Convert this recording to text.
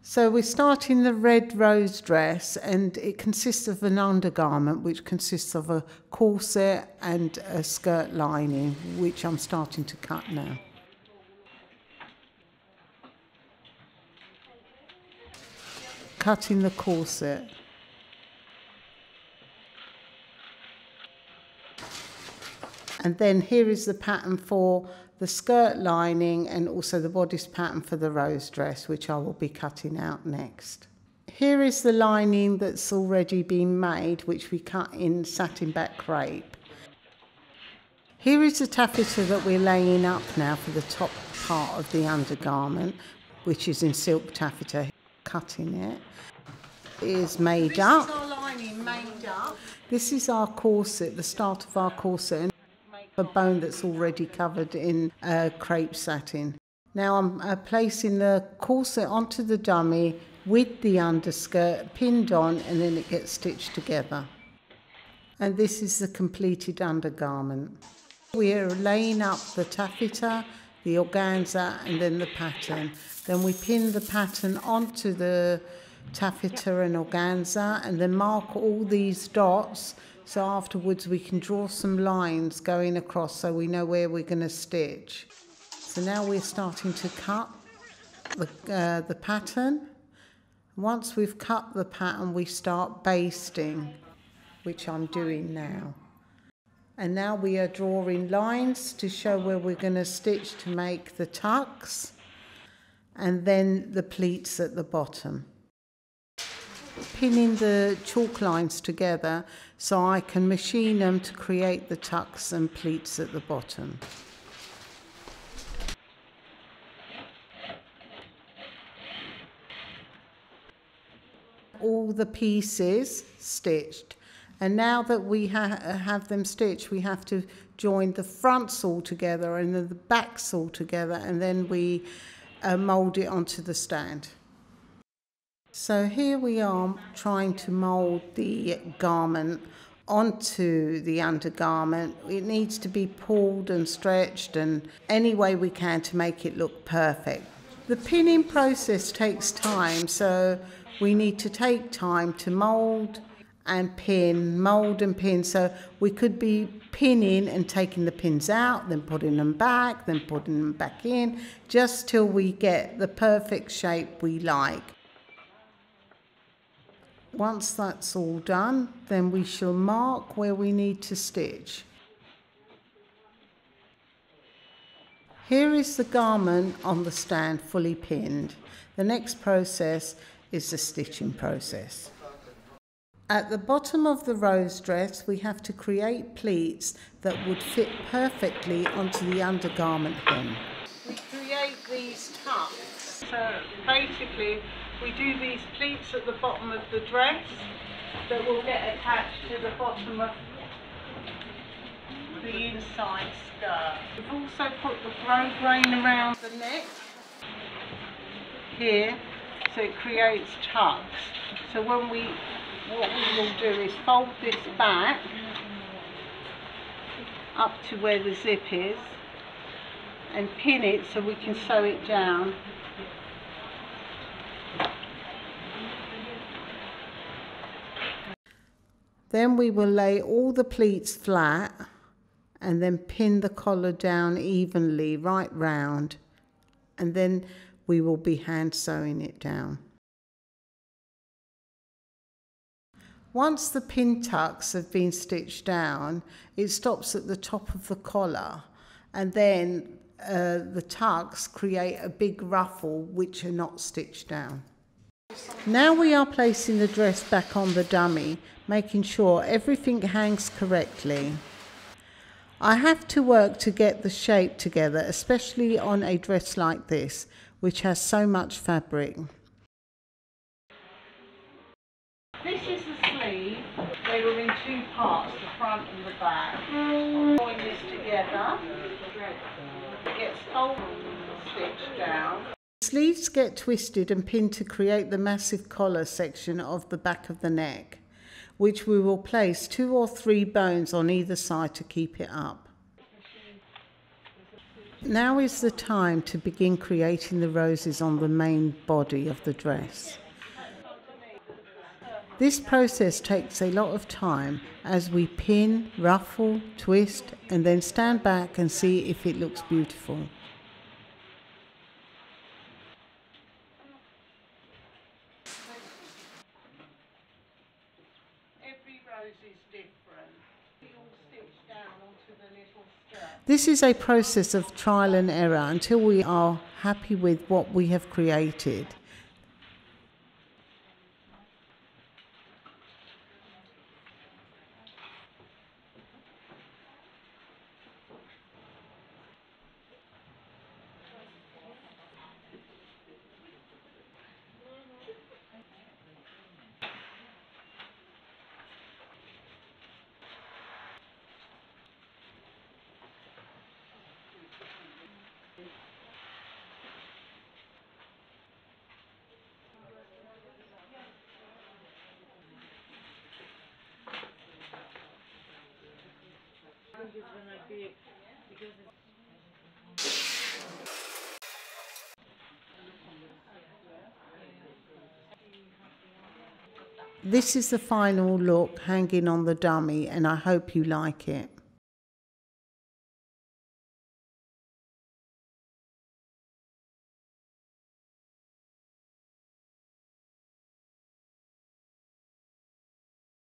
So we're starting the red rose dress, and it consists of an undergarment which consists of a corset and a skirt lining, which I'm starting to cut now. Cutting the corset. And then here is the pattern for the skirt lining and also the bodice pattern for the rose dress, which I will be cutting out next. Here is the lining that's already been made, which we cut in satin back crepe. Here is the taffeta that we're laying up now for the top part of the undergarment, which is in silk taffeta. Cutting it is made up. This is our lining made up. This is our corset, the start of our corset. A bone that's already covered in crepe satin. Now I'm placing the corset onto the dummy with the underskirt pinned on, and then it gets stitched together. And this is the completed undergarment. We are laying up the taffeta, the organza, and then the pattern. Then we pin the pattern onto the taffeta and organza, and then mark all these dots. So afterwards we can draw some lines going across so we know where we're going to stitch. So now we're starting to cut the pattern. Once we've cut the pattern, we start basting, which I'm doing now. And now we are drawing lines to show where we're going to stitch to make the tucks and then the pleats at the bottom. Pinning the chalk lines together so I can machine them to create the tucks and pleats at the bottom. All the pieces stitched, and now that we have them stitched, we have to join the fronts all together and the backs all together, and then we mould it onto the stand. So here we are trying to mould the garment onto the undergarment. It needs to be pulled and stretched and any way we can to make it look perfect. The pinning process takes time, so we need to take time to mould and pin, mould and pin. So we could be pinning and taking the pins out, then putting them back, then putting them back in, just till we get the perfect shape we like. Once that's all done, then we shall mark where we need to stitch. Here is the garment on the stand fully pinned. The next process is the stitching process. At the bottom of the rose dress, we have to create pleats that would fit perfectly onto the undergarment hem. We create these tucks. So basically, we do these pleats at the bottom of the dress that will get attached to the bottom of the inside skirt. We've also put the grosgrain around the neck here, so it creates tucks. So what we will do is fold this back up to where the zip is and pin it so we can sew it down. Then we will lay all the pleats flat and then pin the collar down evenly right round, and then we will be hand sewing it down. Once the pin tucks have been stitched down, it stops at the top of the collar, and then the tucks create a big ruffle which are not stitched down. Now we are placing the dress back on the dummy, making sure everything hangs correctly. I have to work to get the shape together, especially on a dress like this, which has so much fabric. This is the sleeve. They were in two parts, the front and the back. Join this together. It gets folded and stitched down. Sleeves get twisted and pinned to create the massive collar section of the back of the neck, which we will place 2 or 3 bones on either side to keep it up. Now is the time to begin creating the roses on the main body of the dress. This process takes a lot of time as we pin, ruffle, twist, and then stand back and see if it looks beautiful. Every rose is different. We all stitch down onto the little skirt. This is a process of trial and error until we are happy with what we have created. This is the final look hanging on the dummy, and I hope you like it.